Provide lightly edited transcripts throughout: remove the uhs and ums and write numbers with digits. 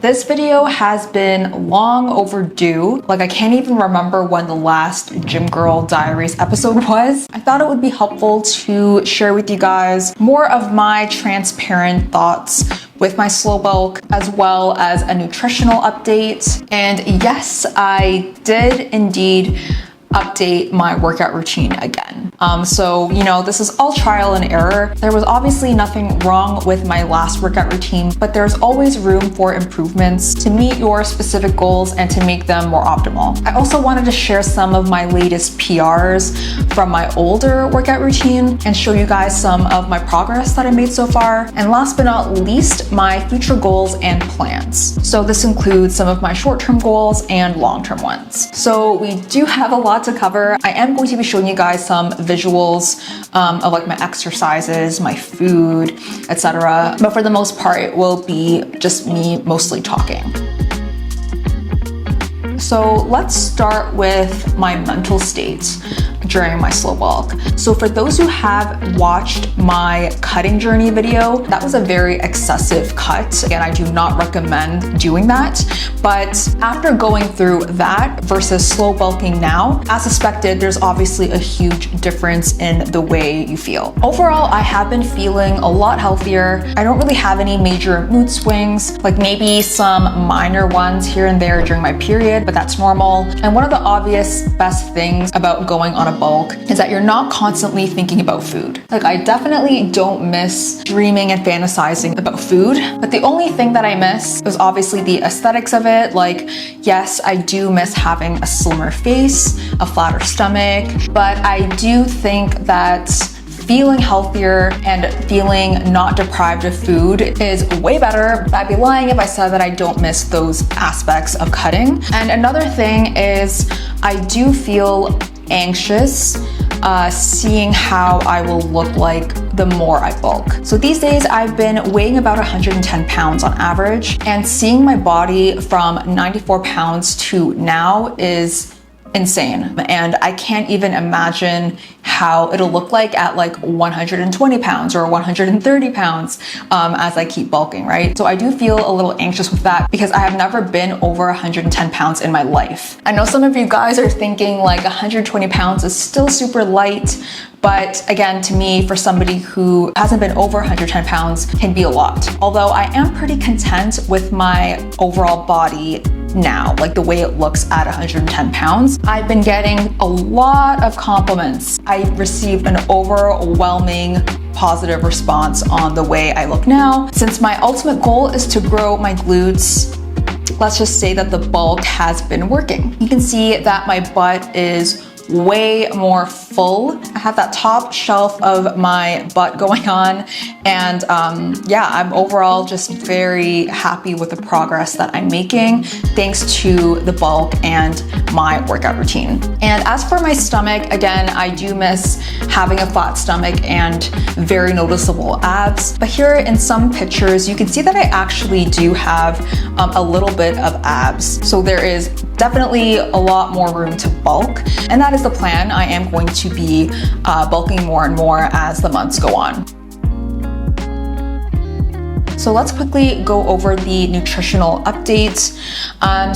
This video has been long overdue. Like, I can't even remember when the last Gym Girl Diaries episode was. I thought it would be helpful to share with you guys more of my transparent thoughts with my slow bulk, as well as a nutritional update. And yes, I did indeed update my workout routine again. So, this is all trial and error. There was obviously nothing wrong with my last workout routine, but there's always room for improvements to meet your specific goals and to make them more optimal. I also wanted to share some of my latest PRs from my older workout routine and show you guys some of my progress that I made so far. And last but not least, my future goals and plans. So this includes some of my short-term goals and long-term ones. So we do have a lot to cover. I am going to be showing you guys some visuals of like my exercises, my food, etc. But for the most part, it will be just me mostly talking. So let's start with my mental state during my slow bulk. So for those who have watched my cutting journey video, that was a very excessive cut. Again, I do not recommend doing that. But after going through that versus slow bulking now, as suspected, there's obviously a huge difference in the way you feel. Overall, I have been feeling a lot healthier. I don't really have any major mood swings, like maybe some minor ones here and there during my period, but that's normal. And one of the obvious best things about going on a bulk is that you're not constantly thinking about food. Like, I definitely don't miss dreaming and fantasizing about food, but the only thing that I miss is obviously the aesthetics of it. Like, yes, I do miss having a slimmer face, a flatter stomach, but I do think that feeling healthier and feeling not deprived of food is way better. I'd be lying if I said that I don't miss those aspects of cutting. And another thing is I do feel anxious seeing how I will look like the more I bulk. So these days I've been weighing about 110 pounds on average, and seeing my body from 94 pounds to now is insane. And I can't even imagine how it'll look like at like 120 pounds or 130 pounds as I keep bulking, right? So I do feel a little anxious with that because I have never been over 110 pounds in my life. I know some of you guys are thinking like 120 pounds is still super light, but again, to me, for somebody who hasn't been over 110 pounds, can be a lot. Although I am pretty content with my overall body now, like the way it looks at 110 pounds. I've been getting a lot of compliments. I received an overwhelming positive response on the way I look now. Since my ultimate goal is to grow my glutes, let's just say that the bulk has been working. You can see that my butt is way more full. I have that top shelf of my butt going on, and yeah, I'm overall just very happy with the progress that I'm making thanks to the bulk and my workout routine. And as for my stomach, again, I do miss having a flat stomach and very noticeable abs, but here in some pictures you can see that I actually do have a little bit of abs. So there is definitely a lot more room to bulk, and that is the plan. I am going to be bulking more and more as the months go on. So let's quickly go over the nutritional update.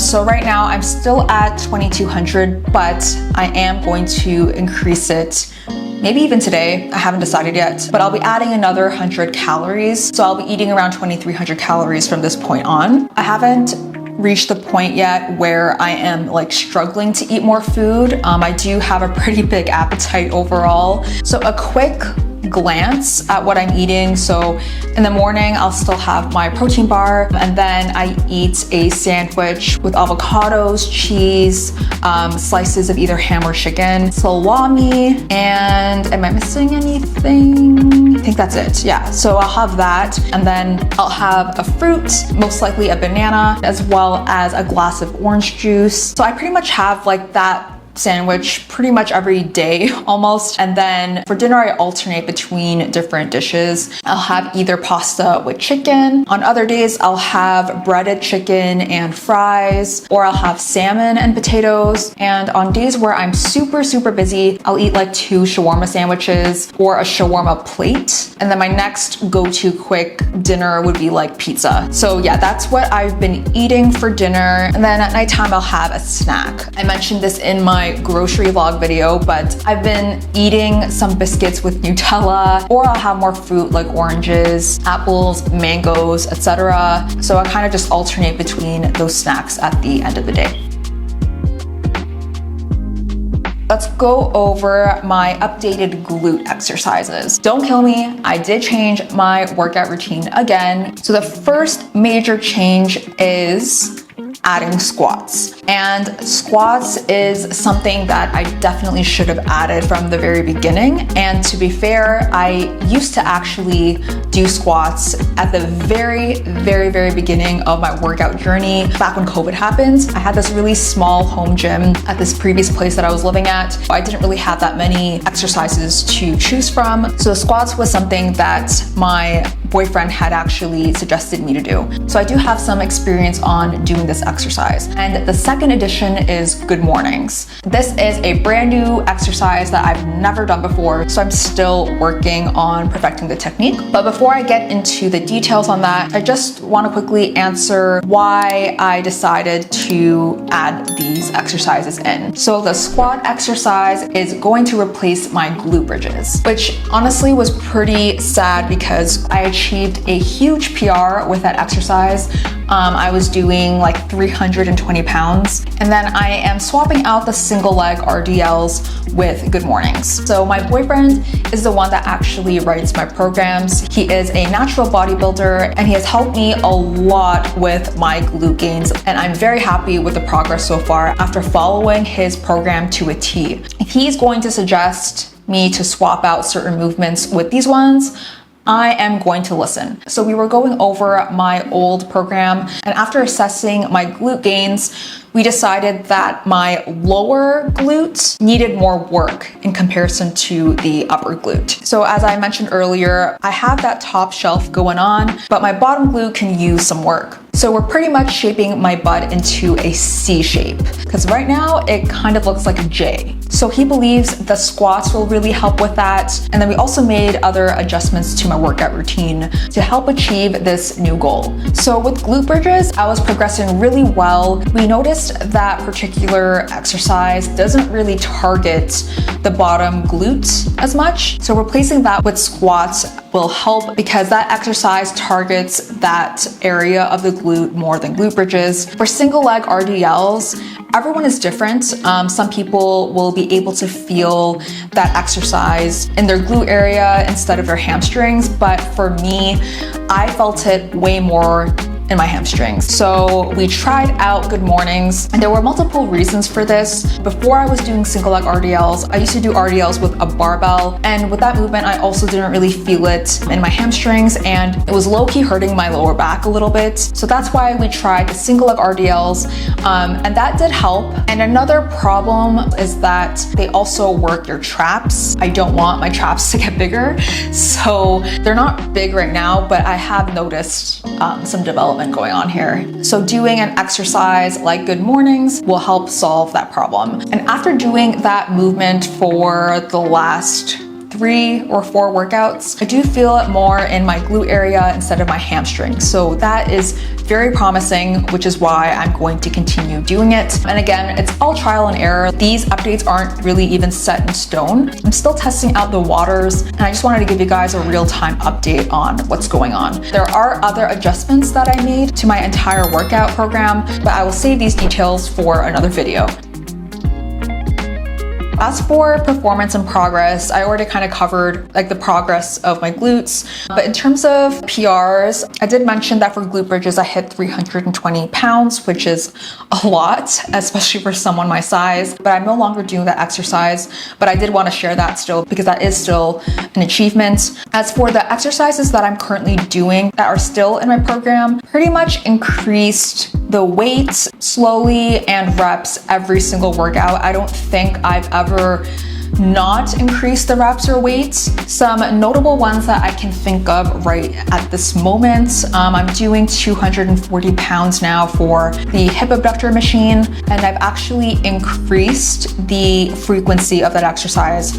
So right now I'm still at 2200, but I am going to increase it maybe even today. I haven't decided yet, but I'll be adding another 100 calories. So I'll be eating around 2300 calories from this point on. I haven't reached the point yet where I am like struggling to eat more food. I do have a pretty big appetite overall. So a quick glance at what I'm eating. So in the morning, I'll still have my protein bar, and then I eat a sandwich with avocados, cheese, slices of either ham or chicken, salami, and am I missing anything? I think that's it. Yeah, so I'll have that, and then I'll have a fruit, most likely a banana, as well as a glass of orange juice. So I pretty much have like that sandwich pretty much every day almost. And then for dinner, I alternate between different dishes. I'll have either pasta with chicken. On other days, I'll have breaded chicken and fries, or I'll have salmon and potatoes. And on days where I'm super busy, I'll eat like 2 shawarma sandwiches or a shawarma plate. And then my next go-to quick dinner would be like pizza. So yeah, that's what I've been eating for dinner. And then at nighttime, I'll have a snack. I mentioned this in my grocery vlog video, but I've been eating some biscuits with Nutella, or I'll have more fruit like oranges, apples, mangoes, etc. So I kind of just alternate between those snacks at the end of the day. Let's go over my updated glute exercises. Don't kill me, I did change my workout routine again. So the first major change is adding squats. And squats is something that I definitely should have added from the very beginning. And to be fair, I used to actually do squats at the very beginning of my workout journey. Back when COVID happened, I had this really small home gym at this previous place that I was living at. I didn't really have that many exercises to choose from. So squats was something that my boyfriend had actually suggested me to do. So I do have some experience on doing this exercise. And the second addition is good mornings. This is a brand new exercise that I've never done before, so I'm still working on perfecting the technique. But before I get into the details on that, I just want to quickly answer why I decided to add these exercises in. So the squat exercise is going to replace my glute bridges, which honestly was pretty sad because I achieved a huge PR with that exercise. I was doing like 320 pounds. And then I am swapping out the single leg RDLs with good mornings. So my boyfriend is the one that actually writes my programs. He is a natural bodybuilder and he has helped me a lot with my glute gains. And I'm very happy with the progress so far after following his program to a T. If he's going to suggest me to swap out certain movements with these ones, I am going to listen. So we were going over my old program, and after assessing my glute gains, we decided that my lower glute needed more work in comparison to the upper glute. So as I mentioned earlier, I have that top shelf going on, but my bottom glute can use some work. So we're pretty much shaping my butt into a C shape, because right now it kind of looks like a J. So he believes the squats will really help with that. And then we also made other adjustments to my workout routine to help achieve this new goal. So with glute bridges, I was progressing really well. We noticed that particular exercise doesn't really target the bottom glute as much. So replacing that with squats will help because that exercise targets that area of the glute more than glute bridges. For single leg RDLs, everyone is different. Some people will be able to feel that exercise in their glute area instead of their hamstrings, but for me, I felt it way more in my hamstrings. So we tried out good mornings, and there were multiple reasons for this. Before I was doing single leg RDLs, I used to do RDLs with a barbell, and with that movement, I also didn't really feel it in my hamstrings, and it was low-key hurting my lower back a little bit. So that's why we tried the single leg RDLs, and that did help. And another problem is that they also work your traps. I don't want my traps to get bigger, so they're not big right now, but I have noticed some development going on here. So doing an exercise like good mornings will help solve that problem. And after doing that movement for the last 3 or 4 workouts, I do feel it more in my glute area instead of my hamstrings. So that is very promising, which is why I'm going to continue doing it. And again, it's all trial and error. These updates aren't really even set in stone. I'm still testing out the waters, and I just wanted to give you guys a real-time update on what's going on. There are other adjustments that I made to my entire workout program, but I will save these details for another video. As for performance and progress, I already kind of covered like the progress of my glutes. But in terms of PRs, I did mention that for glute bridges, I hit 320 pounds, which is a lot, especially for someone my size. But I'm no longer doing that exercise, but I did want to share that still because that is still an achievement. As for the exercises that I'm currently doing that are still in my program, pretty much increased the weight slowly and reps every single workout. I don't think I've ever not increase the reps or weights. Some notable ones that I can think of right at this moment, I'm doing 240 pounds now for the hip abductor machine, and I've actually increased the frequency of that exercise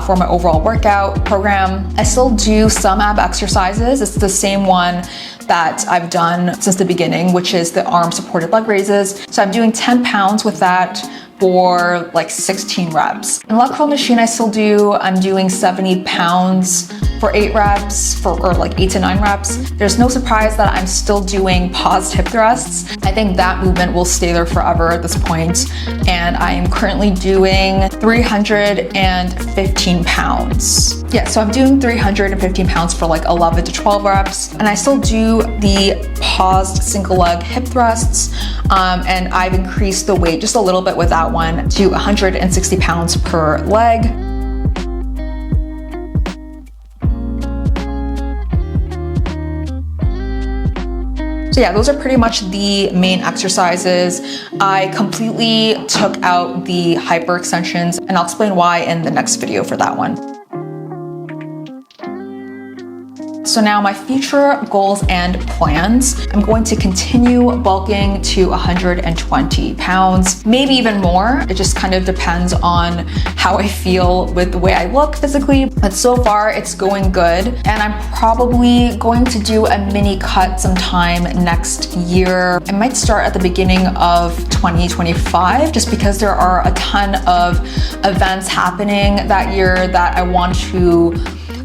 for my overall workout program. I still do some ab exercises. It's the same one that I've done since the beginning, which is the arm supported leg raises. So I'm doing 10 pounds with that for like 16 reps. In leg curl machine, I'm doing 70 pounds for 8 reps, or like 8 to 9 reps. There's no surprise that I'm still doing paused hip thrusts. I think that movement will stay there forever at this point. And I am currently doing 315 pounds. Yeah, so I'm doing 315 pounds for like 11 to 12 reps. And I still do the paused single leg hip thrusts. And I've increased the weight just a little bit with that one to 160 pounds per leg. So yeah, those are pretty much the main exercises. I completely took out the hyperextensions, and I'll explain why in the next video for that one. So now my future goals and plans. I'm going to continue bulking to 120 pounds, maybe even more. It just kind of depends on how I feel with the way I look physically. But so far it's going good. And I'm probably going to do a mini cut sometime next year. I might start at the beginning of 2025 just because there are a ton of events happening that year that I want to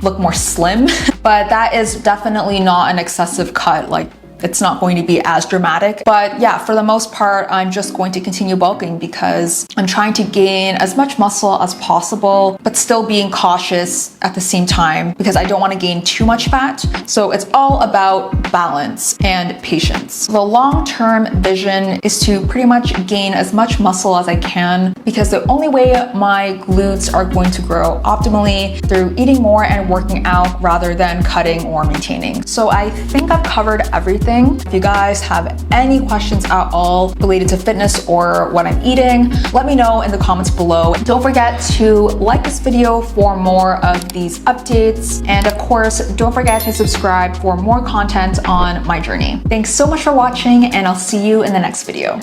look more slim, but that is definitely not an excessive cut. Like, it's not going to be as dramatic. But yeah, for the most part, I'm just going to continue bulking because I'm trying to gain as much muscle as possible, but still being cautious at the same time because I don't want to gain too much fat. So it's all about balance and patience. The long-term vision is to pretty much gain as much muscle as I can because the only way my glutes are going to grow optimally through eating more and working out rather than cutting or maintaining. So I think I've covered everything. If you guys have any questions at all related to fitness or what I'm eating, let me know in the comments below. Don't forget to like this video for more of these updates. And of course, don't forget to subscribe for more content on my journey. Thanks so much for watching, and I'll see you in the next video.